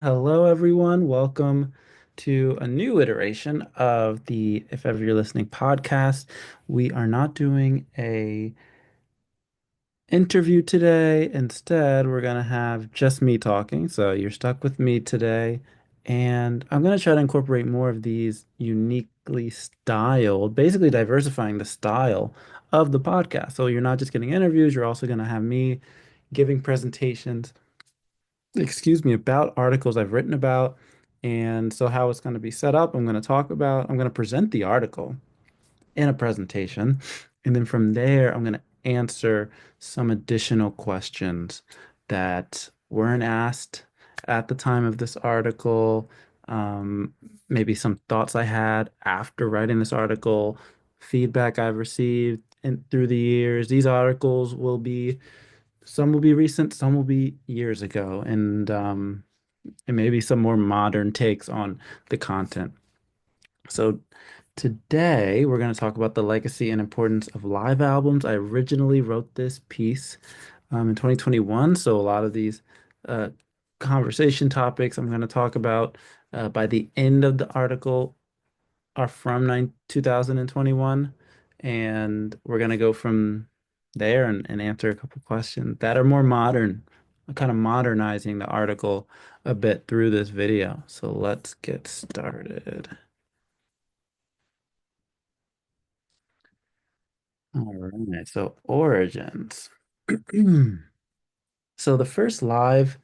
Hello, everyone. Welcome to a new iteration of the If Ever You're Listening podcast. We are not doing a interview today. Instead, we're going to have just me talking. So you're stuck with me today. And I'm going to try to incorporate more of these uniquely styled, basically diversifying the style of the podcast. So you're not just getting interviews, you're also going to have me giving presentations, about articles I've written about. And so, how it's going to be set up, I'm going to present the article in a presentation. And then from there, I'm going to answer some additional questions that weren't asked at the time of this article. Um, Maybe some thoughts I had after writing this article, feedback I've received through the years. These articles will be some will be recent, some will be years ago, and maybe some more modern takes on the content. So today we're going to talk about the legacy and importance of live albums. I originally wrote this piece in 2021, so a lot of these uh, conversation topics I'm going to talk about by the end of the article are from 2021, and we're going to go from there and answer a couple questions that are more modern, kind of modernizing the article a bit through this video. So let's get started. All right, so origins. So the first live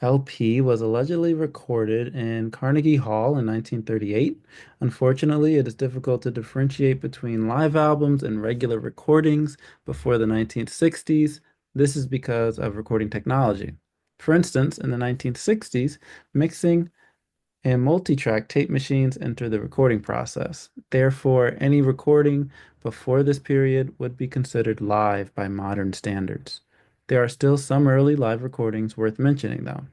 LP was allegedly recorded in Carnegie Hall in 1938. Unfortunately, it is difficult to differentiate between live albums and regular recordings before the 1960s. This is because of recording technology. For instance, in the 1960s, mixing and multi-track tape machines entered the recording process. Therefore, any recording before this period would be considered live by modern standards. There are still some early live recordings worth mentioning, though.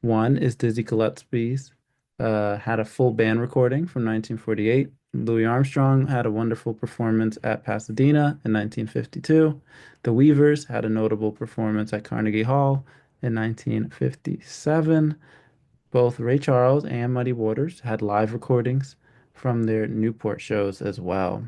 One is Dizzy Gillespie's, had a full band recording from 1948. Louis Armstrong had a wonderful performance at Pasadena in 1952. The Weavers had a notable performance at Carnegie Hall in 1957. Both Ray Charles and Muddy Waters had live recordings from their Newport shows as well.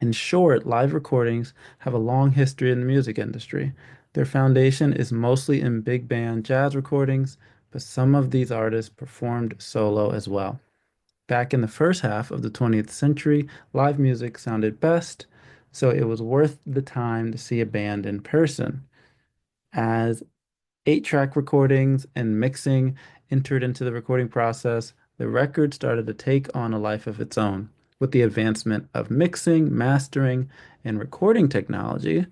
In short, live recordings have a long history in the music industry. Their foundation is mostly in big band jazz recordings, but some of these artists performed solo as well. Back in the first half of the 20th century, live music sounded best, so it was worth the time to see a band in person. As 8-track recordings and mixing entered into the recording process, the record started to take on a life of its own. With the advancement of mixing, mastering, and recording technology,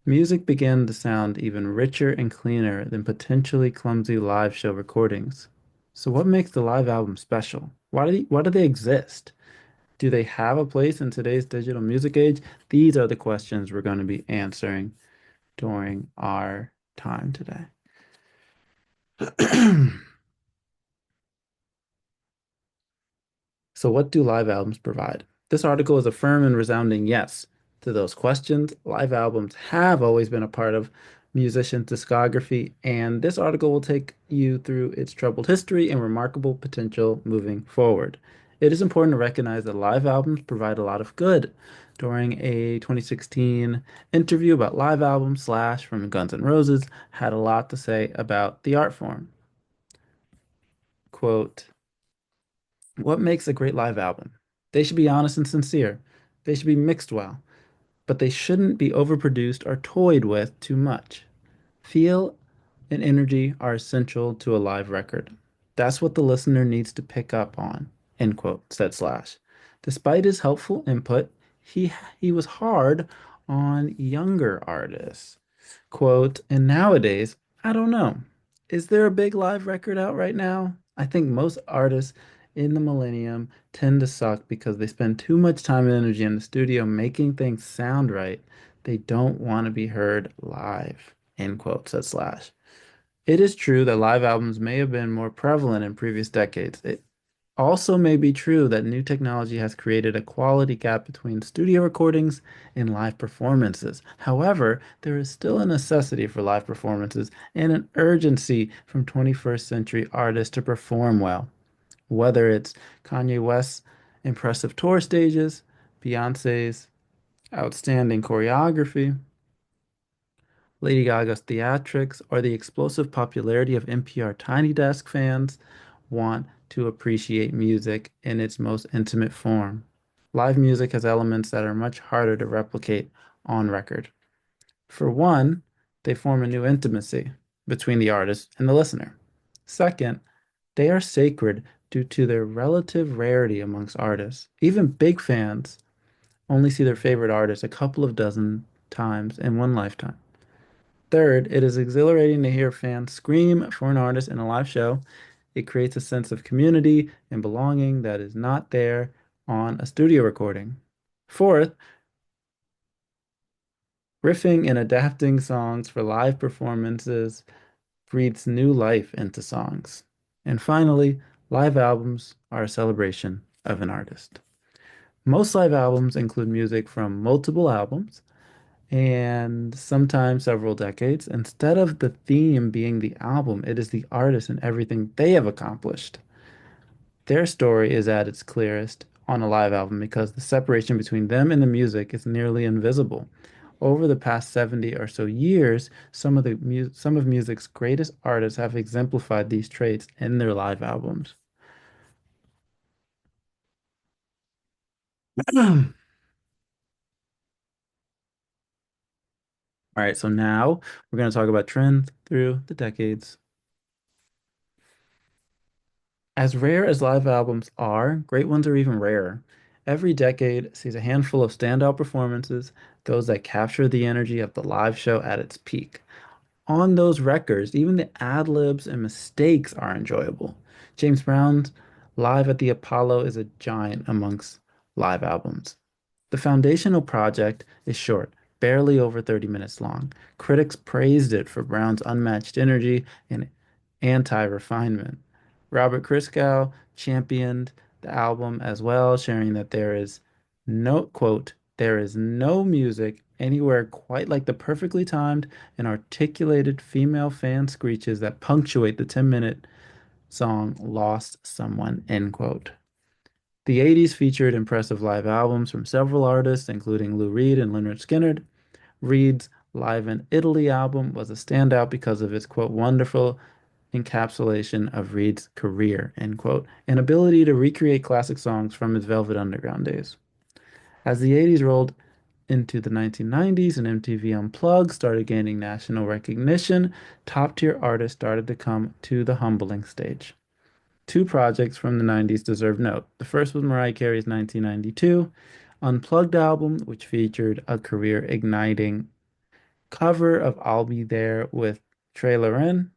music began to sound even richer and cleaner than potentially clumsy live show recordings. So what makes the live album special? Why do they exist? Do they have a place in today's digital music age? These are the questions we're going to be answering during our time today. So, what do live albums provide? This article is a firm and resounding yes to those questions. Live albums have always been a part of musicians' discography, and this article will take you through its troubled history and remarkable potential moving forward. It is important to recognize that live albums provide a lot of good. During a 2016 interview about live albums, Slash from Guns N' Roses had a lot to say about the art form. Quote, what makes a great live album? They should be honest and sincere. They should be mixed well, but they shouldn't be overproduced or toyed with too much. Feel and energy are essential to a live record. That's what the listener needs to pick up on, end quote, said Slash. Despite his helpful input, he was hard on younger artists. Quote, and nowadays, I don't know. Is there a big live record out right now? I think most artists in the millennium tend to suck because they spend too much time and energy in the studio making things sound right. They don't want to be heard live, end quote, said Slash. It is true that live albums may have been more prevalent in previous decades. Also may be true that new technology has created a quality gap between studio recordings and live performances. However, there is still a necessity for live performances and an urgency from 21st century artists to perform well. Whether it's Kanye West's impressive tour stages, Beyonce's outstanding choreography, Lady Gaga's theatrics, or the explosive popularity of NPR Tiny Desk, fans want to appreciate music in its most intimate form. Live music has elements that are much harder to replicate on record. For one, they form a new intimacy between the artist and the listener. Second, they are sacred due to their relative rarity amongst artists. Even big fans only see their favorite artist a couple of dozen times in one lifetime. Third, it is exhilarating to hear fans scream for an artist in a live show. It creates a sense of community and belonging that is not there on a studio recording. Fourth, riffing and adapting songs for live performances breathes new life into songs. And finally, live albums are a celebration of an artist. Most live albums include music from multiple albums and sometimes several decades. Instead of the theme being the album, it is the artist and everything they have accomplished. Their story is at its clearest on a live album because the separation between them and the music is nearly invisible. Over the past 70 or so years, some of music's greatest artists have exemplified these traits in their live albums. All right, so now we're going to talk about trends through the decades. As rare as live albums are, great ones are even rarer. Every decade sees a handful of standout performances, those that capture the energy of the live show at its peak. On those records, even the ad libs and mistakes are enjoyable. James Brown's Live at the Apollo is a giant amongst live albums. The foundational project is short, barely over 30 minutes long. Critics praised it for Brown's unmatched energy and anti-refinement. Robert Christgau championed the album as well, sharing that there is no, quote, there is no music anywhere quite like the perfectly timed and articulated female fan screeches that punctuate the 10-minute song Lost Someone, end quote. The 80s featured impressive live albums from several artists, including Lou Reed and Lynyrd Skynyrd. Reed's Live in Italy album was a standout because of its, quote, wonderful encapsulation of Reed's career, end quote, and ability to recreate classic songs from his Velvet Underground days. As the 80s rolled into the 1990s and MTV Unplugged started gaining national recognition, top-tier artists started to come to the humbling stage. Two projects from the 90s deserve note. The first was Mariah Carey's 1992 Unplugged album, which featured a career-igniting cover of I'll Be There with Trey Loren.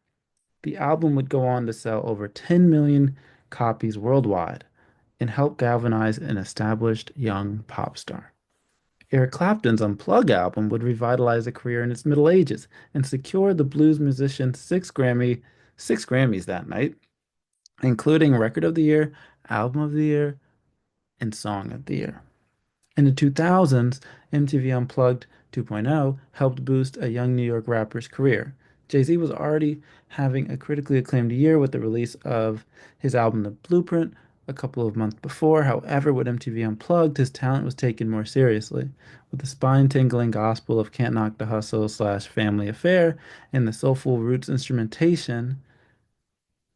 The album would go on to sell over 10 million copies worldwide and help galvanize an established young pop star. Eric Clapton's Unplugged album would revitalize a career in its middle ages and secure the blues musician six Grammys that night, including Record of the Year, Album of the Year, and Song of the Year. In the 2000s, MTV Unplugged 2.0 helped boost a young New York rapper's career. Jay-Z was already having a critically acclaimed year with the release of his album The Blueprint a couple of months before. However, with MTV Unplugged, his talent was taken more seriously. With the spine-tingling gospel of Can't Knock the Hustle slash Family Affair and the soulful roots instrumentation,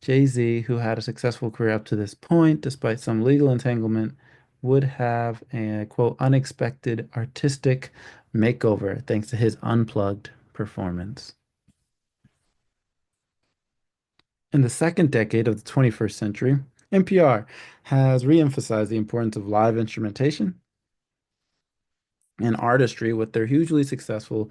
Jay-Z, who had a successful career up to this point, despite some legal entanglement, would have a quote unexpected artistic makeover thanks to his unplugged performance. In the second decade of the 21st century, NPR has re-emphasized the importance of live instrumentation and artistry with their hugely successful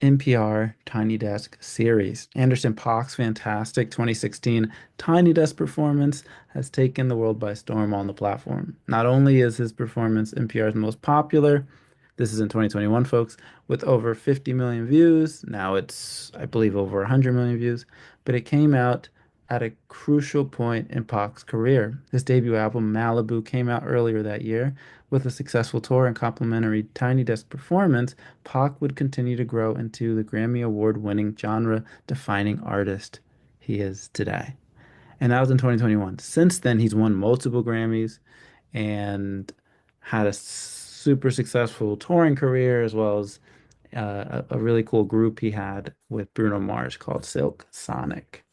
NPR Tiny Desk series. Anderson .Paak's fantastic 2016 Tiny Desk performance has taken the world by storm on the platform. Not only is his performance NPR's most popular, this is in 2021, folks, with over 50 million views. Now it's, I believe, over 100 million views, but it came out at a crucial point in Pac's career. His debut album, Malibu, came out earlier that year. With a successful tour and complimentary Tiny Desk performance, Pac would continue to grow into the Grammy Award-winning genre-defining artist he is today. And that was in 2021. Since then, he's won multiple Grammys and had a super successful touring career, as well as a really cool group he had with Bruno Mars called Silk Sonic.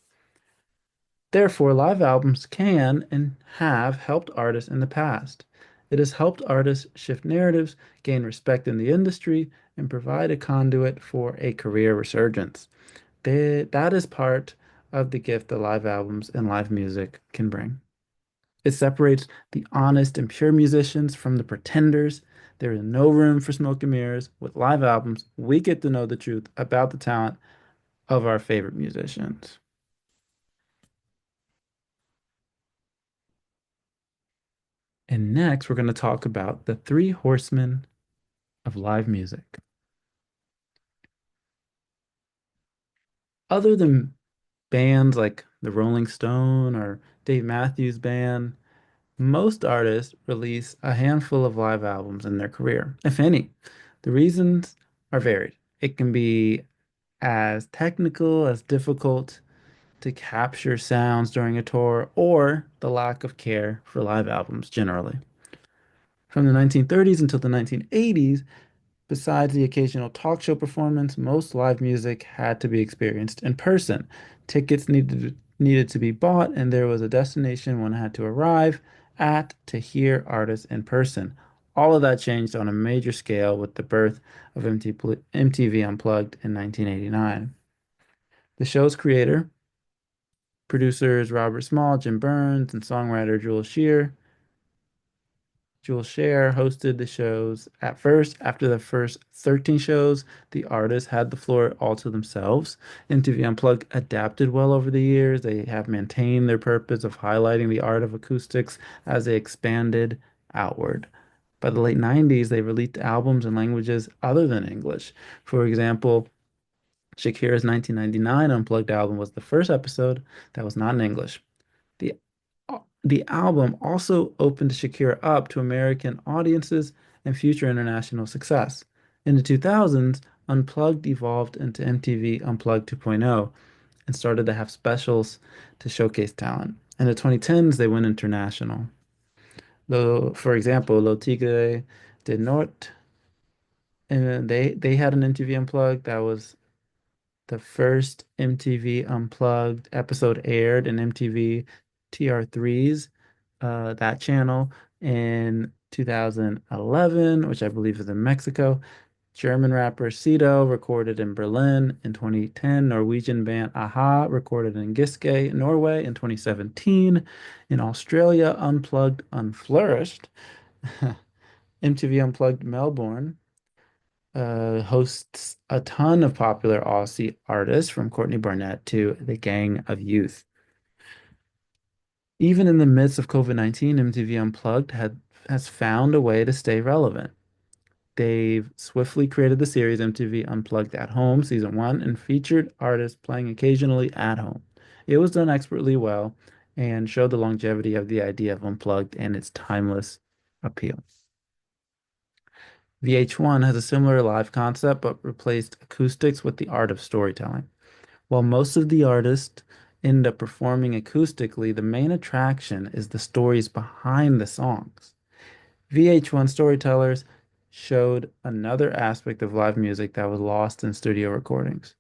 Therefore, live albums can and have helped artists in the past. It has helped artists shift narratives, gain respect in the industry, and provide a conduit for a career resurgence. That is part of the gift that live albums and live music can bring. It separates the honest and pure musicians from the pretenders. There is no room for smoke and mirrors. With live albums, we get to know the truth about the talent of our favorite musicians. And next, we're going to talk about the three horsemen of live music. Other than bands like the Rolling Stone or Dave Matthews Band, most artists release a handful of live albums in their career, if any. The reasons are varied. It can be as technical as difficult to capture sounds during a tour, or the lack of care for live albums generally. From the 1930s until the 1980s, besides the occasional talk show performance, most live music had to be experienced in person. Tickets needed to be bought, and there was a destination one had to arrive at to hear artists in person. All of that changed on a major scale with the birth of MTV Unplugged in 1989. The show's creator, producers Robert Small, Jim Burns, and songwriter Jules Scher hosted the shows at first. After the first 13 shows, the artists had the floor all to themselves. MTV Unplugged adapted well over the years. They have maintained their purpose of highlighting the art of acoustics as they expanded outward. By the late 90s, they released albums in languages other than English. For example, Shakira's 1999 Unplugged album was the first episode that was not in English. The the album also opened Shakira up to American audiences and future international success. In the 2000s, Unplugged evolved into MTV Unplugged 2.0 and started to have specials to showcase talent. In the 2010s, they went international. Though, for example, Lo Tigre del Norte, and they had an MTV Unplugged that was the first MTV Unplugged episode aired in MTV TR3's that channel in 2011, which I believe is in Mexico. German rapper Sido recorded in Berlin in 2010. Norwegian band Aha recorded in Giske, Norway in 2017. In Australia, Unplugged Unflourished. MTV Unplugged Melbourne hosts a ton of popular Aussie artists from Courtney Barnett to the Gang of Youth. Even in the midst of COVID-19, MTV Unplugged has found a way to stay relevant. They've swiftly created the series MTV Unplugged at Home, season one, and featured artists playing occasionally at home. It was done expertly well and showed the longevity of the idea of Unplugged and its timeless appeal. VH1 has a similar live concept but replaced acoustics with the art of storytelling. While most of the artists end up performing acoustically, the main attraction is the stories behind the songs. VH1 storytellers showed another aspect of live music that was lost in studio recordings.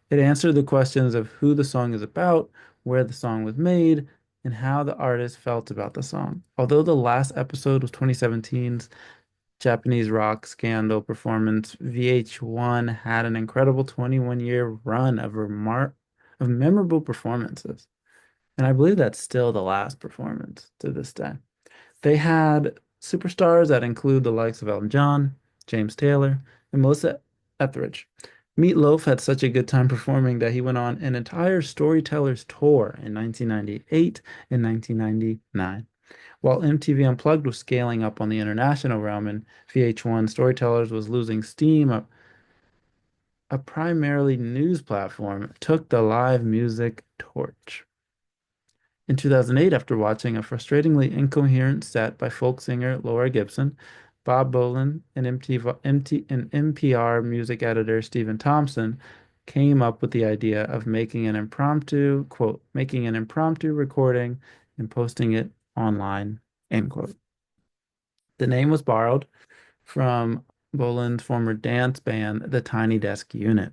It answered the questions of who the song is about, where the song was made, and how the artist felt about the song. Although the last episode was 2017's Japanese rock scandal performance, VH1 had an incredible 21-year run of memorable performances. And I believe that's still the last performance to this day. They had superstars that include the likes of Elton John, James Taylor, and Melissa Etheridge. Meatloaf had such a good time performing that he went on an entire Storytellers tour in 1998 and 1999. While MTV Unplugged was scaling up on the international realm and VH1 Storytellers was losing steam, a primarily news platform took the live music torch. In 2008, after watching a frustratingly incoherent set by folk singer Laura Gibson, Bob Boland and NPR music editor Stephen Thompson came up with the idea of making an impromptu, quote, making an impromptu recording and posting it online, end quote. The name was borrowed from Boland's former dance band, the Tiny Desk Unit.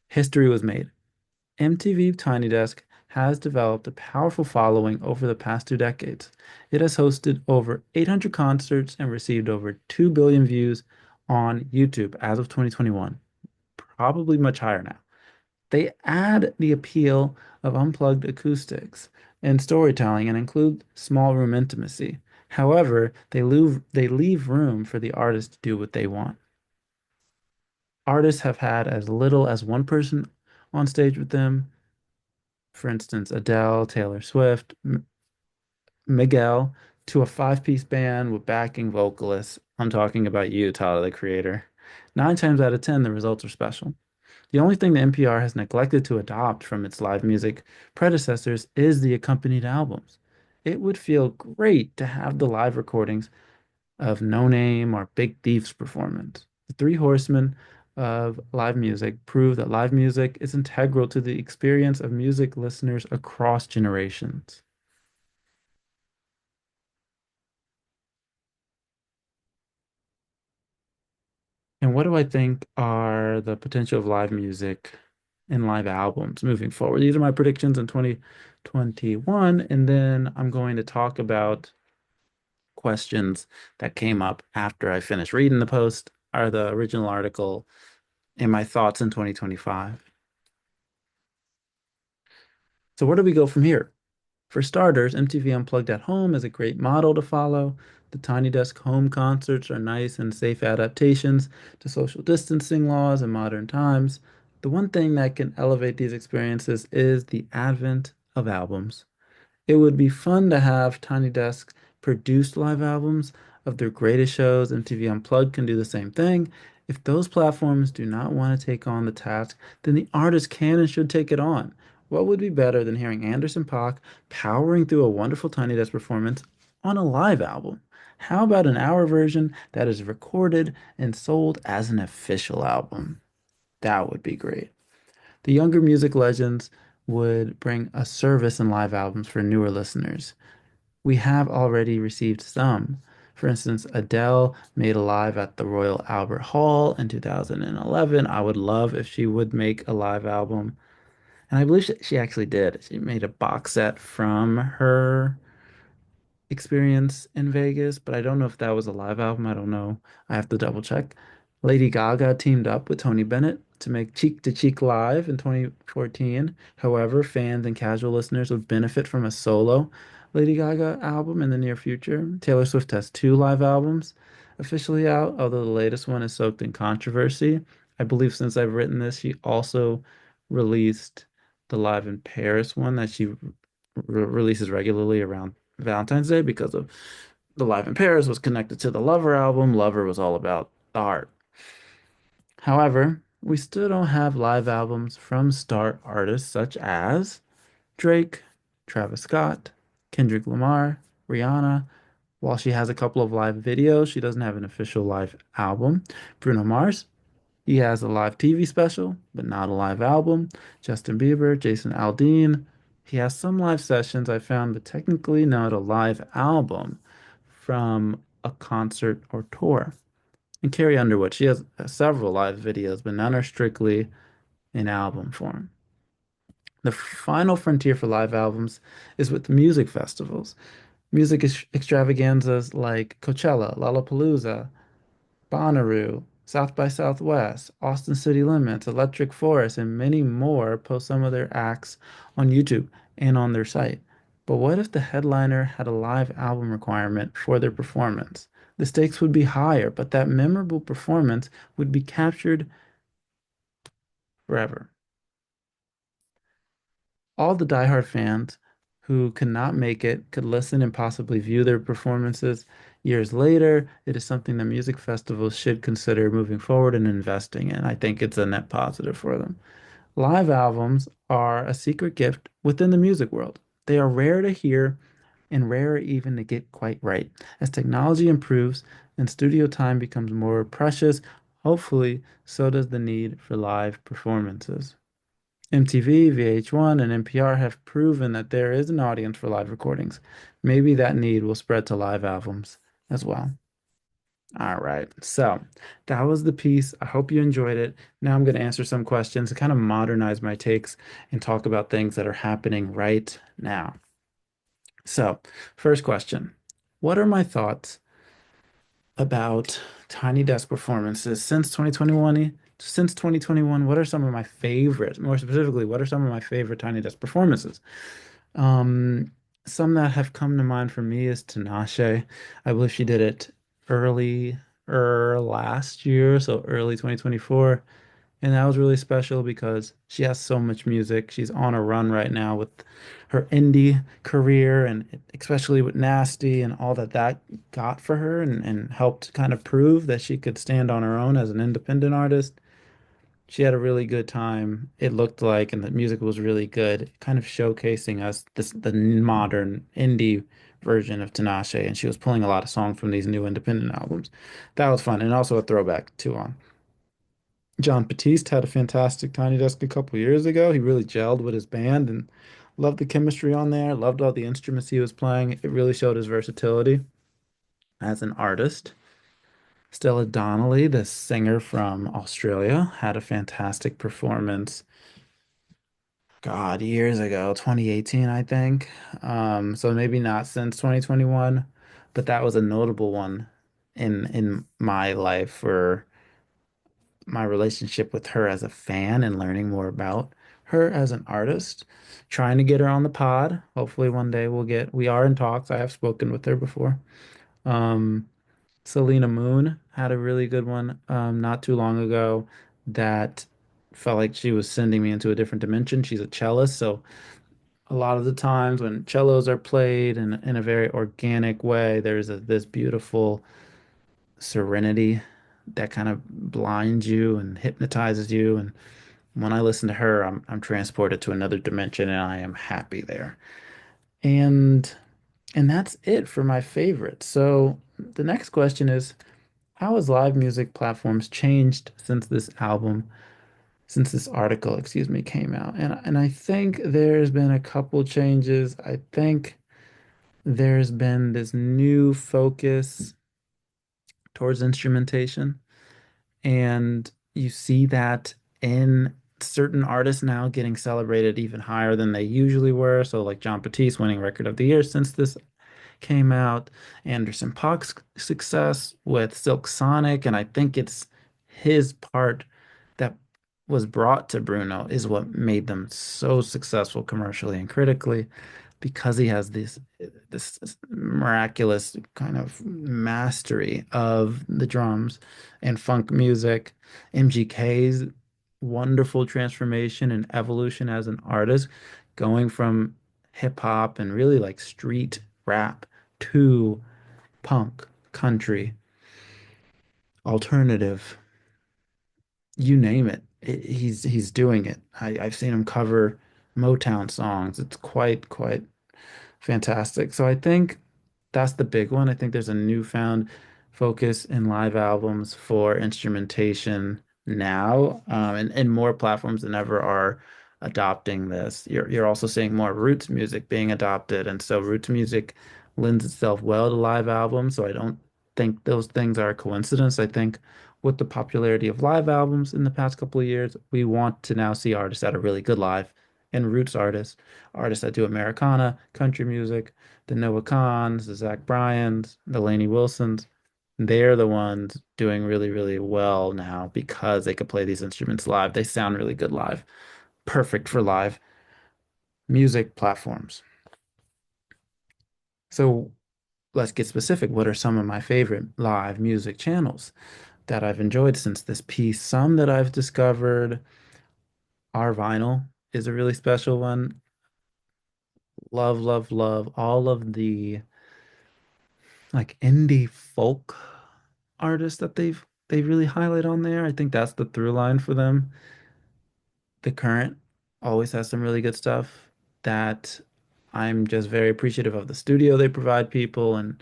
History was made. MTV Tiny Desk has developed a powerful following over the past 2 decades. It has hosted over 800 concerts and received over 2 billion views on YouTube as of 2021, probably much higher now. They add the appeal of unplugged acoustics and storytelling and include small room intimacy. However, they leave room for the artist to do what they want. Artists have had as little as one person on stage with them. For instance, Adele, Taylor Swift, Miguel, to a five-piece band with backing vocalists. I'm talking about you, Tyler, the creator. 9 times out of 10, the results are special. The only thing the NPR has neglected to adopt from its live music predecessors is the accompanied albums. It would feel great to have the live recordings of No Name or Big Thief's performance. The Three Horsemen of live music prove that live music is integral to the experience of music listeners across generations. And what do I think are the potential of live music and live albums moving forward? These are my predictions in 2021, and then I'm going to talk about questions that came up after I finished reading the post, are the original article, and my thoughts in 2025. So where do we go from here? For starters, MTV Unplugged at Home is a great model to follow. The Tiny Desk home concerts are nice and safe adaptations to social distancing laws in modern times. The one thing that can elevate these experiences is the advent of albums. It would be fun to have Tiny Desk produce live albums of their greatest shows. MTV Unplugged can do the same thing. If those platforms do not want to take on the task, then the artist can and should take it on. What would be better than hearing Anderson .Paak powering through a wonderful Tiny Desk performance on a live album? How about an hour version that is recorded and sold as an official album? That would be great. The younger music legends would bring a service in live albums for newer listeners. We have already received some. For instance, Adele made a live at the Royal Albert Hall in 2011. I would love if she would make a live album. And I believe she actually did. She made a box set from her experience in Vegas, but I don't know if that was a live album. I don't know. I have to double check. Lady Gaga teamed up with Tony Bennett to make Cheek to Cheek Live in 2014. However, fans and casual listeners would benefit from a solo Lady Gaga album in the near future. Taylor Swift has two live albums officially out, although the latest one is soaked in controversy. I believe since I've written this, she also released the Live in Paris one that she releases regularly around Valentine's Day because of the Live in Paris was connected to the Lover album. Lover was all about the heart. However, we still don't have live albums from star artists such as Drake, Travis Scott, Kendrick Lamar, Rihanna. While she has a couple of live videos, she doesn't have an official live album. Bruno Mars, he has a live TV special, but not a live album. Justin Bieber, Jason Aldean, he has some live sessions I found, but technically not a live album from a concert or tour. And Carrie Underwood, she has several live videos, but none are strictly in album form. The final frontier for live albums is with music festivals. Music extravaganzas like Coachella, Lollapalooza, Bonnaroo, South by Southwest, Austin City Limits, Electric Forest, and many more post some of their acts on YouTube and on their site. But what if the headliner had a live album requirement for their performance? The stakes would be higher, but that memorable performance would be captured forever. All the diehard fans who could not make it could listen and possibly view their performances years later. It is something that music festivals should consider moving forward and investing in. I think it's a net positive for them. Live albums are a secret gift within the music world. They are rare to hear and rarer even to get quite right. As technology improves and studio time becomes more precious, hopefully, so does the need for live performances. MTV, VH1, and NPR have proven that there is an audience for live recordings. Maybe that need will spread to live albums as well. All right, so that was the piece. I hope you enjoyed it. Now I'm going to answer some questions to kind of modernize my takes and talk about things that are happening right now. So, first question. What are my thoughts about Tiny Desk performances since 2021? Since 2021, what are some of my favorite, more specifically, what are some of my favorite Tiny Desk performances? Um, some that have come to mind for me is Tinashe. I believe she did it early last year, so early 2024. And that was really special because she has so much music. She's on a run right now with her indie career and especially with Nasty and all that that got for her and helped kind of prove that she could stand on her own as an independent artist. She had a really good time, it looked like, and the music was really good, kind of showcasing us the modern indie version of Tinashe. And she was pulling a lot of songs from these new independent albums. That was fun, and also a throwback too on. John Batiste had a fantastic Tiny Desk a couple years ago. He really gelled with his band and loved the chemistry on there, loved all the instruments he was playing. It really showed his versatility as an artist. Stella Donnelly, the singer from Australia, had a fantastic performance. God, years ago, 2018, I think. So maybe not since 2021, but that was a notable one in my life for my relationship with her as a fan and learning more about her as an artist. Trying to get her on the pod. Hopefully one day we are in talks. I have spoken with her before. Um, Selena Moon had a really good one not too long ago that felt like she was sending me into a different dimension. She's a cellist, so a lot of the times when cellos are played in a very organic way, there's this beautiful serenity that kind of blinds you and hypnotizes you. And when I listen to her, I'm transported to another dimension and I am happy there. And and that's it for my favorites. So the next question is, how has live music platforms changed since this article, excuse me, came out? And I think there's been a couple changes. I think there's been this new focus towards instrumentation. And you see that in certain artists now getting celebrated even higher than they usually were. So, like John Batiste winning Record of the Year since this came out, Anderson .Paak's success with Silk Sonic, and I think it's his part that was brought to Bruno is what made them so successful commercially and critically because he has this miraculous kind of mastery of the drums and funk music. MGK's wonderful transformation and evolution as an artist, going from hip hop and really like street rap to punk, country, alternative, you name it. He's doing it. I've seen him cover Motown songs. It's quite fantastic. So I think that's the big one. I think there's a newfound focus in live albums for instrumentation now, and more platforms than ever are adopting this. You're also seeing more roots music being adopted, and so roots music lends itself well to live albums. So I don't think those things are a coincidence. I think with the popularity of live albums in the past couple of years, we want to now see artists that are really good live and roots artists, artists that do Americana, country music, the Noah Kahns, the Zach Bryans, the Lainey Wilsons. They're the ones doing really well now because they could play these instruments live. They sound really good live. Perfect for live music platforms. So let's get specific. What are some of my favorite live music channels that I've enjoyed since this piece? Some that I've discovered, Our Vinyl is a really special one. Love all of the like indie folk artists that they really highlight on there. I think that's the through line for them. The Current always has some really good stuff that I'm just very appreciative of the studio they provide people, and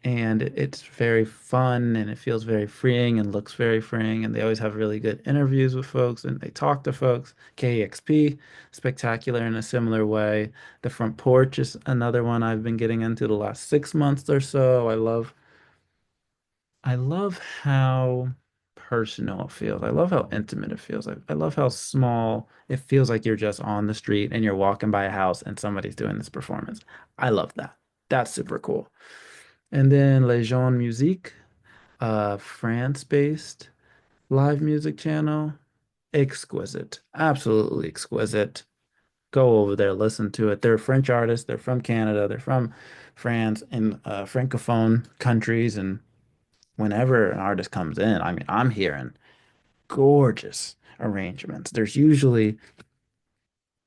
it's very fun and it feels very freeing and looks very freeing, and they always have really good interviews with folks and they talk to folks. KEXP, spectacular in a similar way. The Front Porch is another one I've been getting into the last 6 months or so. I love how personal it feels. I love how intimate it feels. I love how small it feels, like you're just on the street and you're walking by a house and somebody's doing this performance. I love that. That's super cool. And then Les Jeunes Musique, France-based live music channel. Exquisite. Absolutely exquisite. Go over there, listen to it. They're French artists. They're from Canada. They're from France and Francophone countries. And whenever an artist comes in, I mean, I'm hearing gorgeous arrangements. There's usually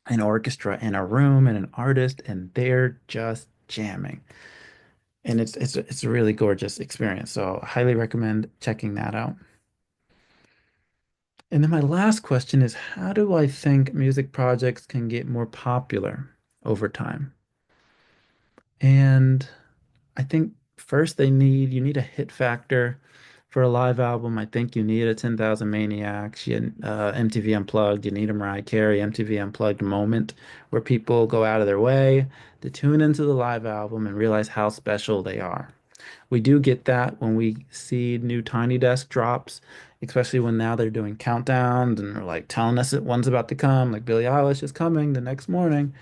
an orchestra in a room and an artist, and they're just jamming. And it's a really gorgeous experience. So I highly recommend checking that out. And then my last question is, how do I think music projects can get more popular over time? And I think first you need a hit factor for a live album. I think you need a 10,000 Maniacs, MTV Unplugged, you need a Mariah Carey MTV Unplugged moment where people go out of their way to tune into the live album and realize how special they are. We do get that when we see new Tiny Desk drops, especially when now they're doing countdowns and they're like telling us that one's about to come, like Billie Eilish is coming the next morning,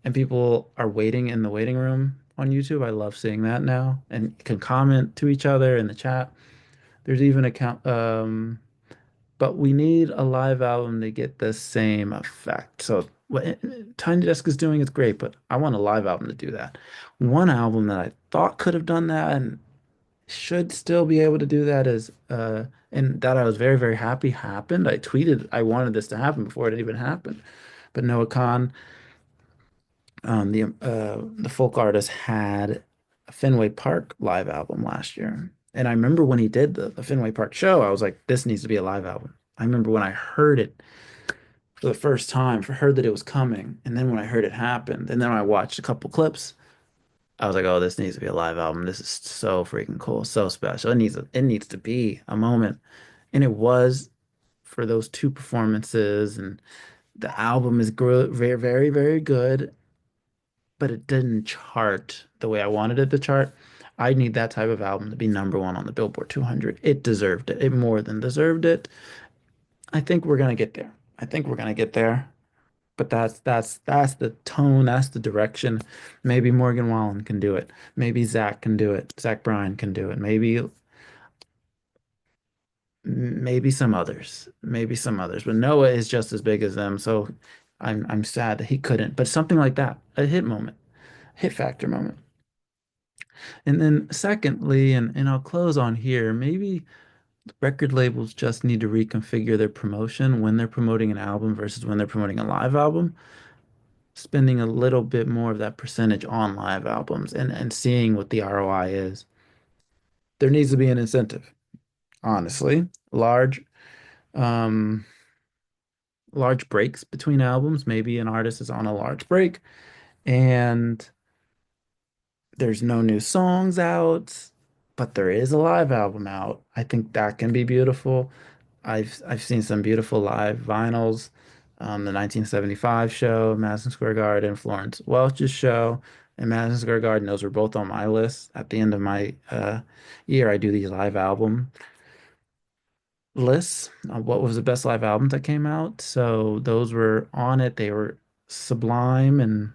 and people are waiting in the waiting room on YouTube. I love seeing that now and can comment to each other in the chat. There's even a count, but we need a live album to get the same effect. So what Tiny Desk is doing is great, but I want a live album to do that. One album that I thought could have done that and should still be able to do that is and that I was very, very happy happened. I tweeted I wanted this to happen before it even happened. But Noah Khan, the folk artist, had a Fenway Park live album last year. And I remember when he did the Fenway Park show, I was like, this needs to be a live album. I remember when I heard it for the first time, heard that it was coming, and then when I heard it happened, and then I watched a couple clips, I was like, oh, this needs to be a live album. This is so freaking cool, so special. It needs to be a moment. And it was for those two performances. And the album is very, very, very good, but it didn't chart the way I wanted it to chart. I need that type of album to be number one on the Billboard 200. It deserved it. It more than deserved it. I think we're gonna get there. I think we're gonna get there. But that's the tone, that's the direction. Maybe Morgan Wallen can do it. Maybe Zach can do it. Zach Bryan can do it. Maybe some others. Maybe some others. But Noah is just as big as them, so I'm sad that he couldn't. But something like that, a hit moment, hit factor moment. And then secondly, and I'll close on here, maybe record labels just need to reconfigure their promotion when they're promoting an album versus when they're promoting a live album, spending a little bit more of that percentage on live albums and seeing what the ROI is. There needs to be an incentive, honestly. Um, large breaks between albums. Maybe an artist is on a large break and there's no new songs out, but there is a live album out. I think that can be beautiful. I've seen some beautiful live vinyls. The 1975 show, Madison Square Garden, Florence Welch's show, and Madison Square Garden. Those were both on my list. At the end of my year, I do these live album lists. What was the best live albums that came out? So those were on it. They were sublime, and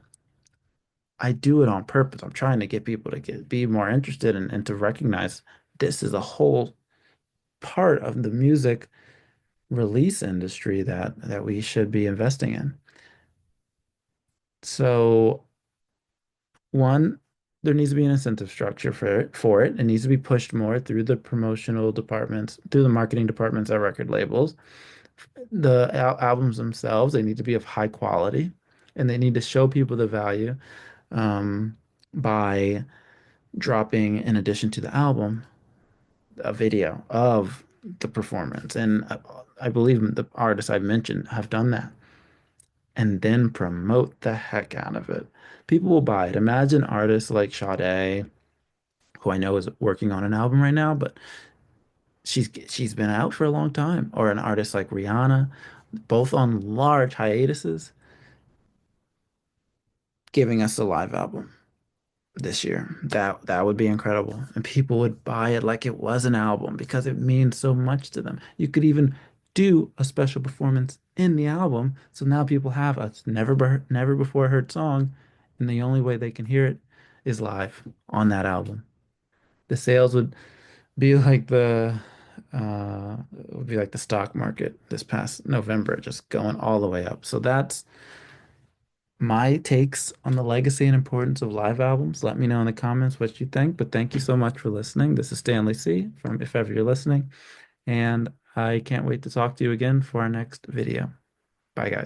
I do it on purpose. I'm trying to get people to be more interested and to recognize this is a whole part of the music release industry that we should be investing in. So one, there needs to be an incentive structure for it. It needs to be pushed more through the promotional departments, through the marketing departments at record labels. The albums themselves, they need to be of high quality, and they need to show people the value um, by dropping, in addition to the album, a video of the performance. And I believe the artists I've mentioned have done that, and then promote the heck out of it. People will buy it. Imagine artists like Sade, who I know is working on an album right now, but she's been out for a long time, or an artist like Rihanna, both on large hiatuses, giving us a live album this year. That would be incredible. And people would buy it like it was an album because it means so much to them. You could even do a special performance in the album. So now people have a never before heard song, and the only way they can hear it is live on that album. The sales be like the it would be like the stock market this past November, just going all the way up. So that's my takes on the legacy and importance of live albums. Let me know in the comments what you think. But thank you so much for listening. This is Stanley C. from If Ever You're Listening, and I can't wait to talk to you again for our next video. Bye, guys.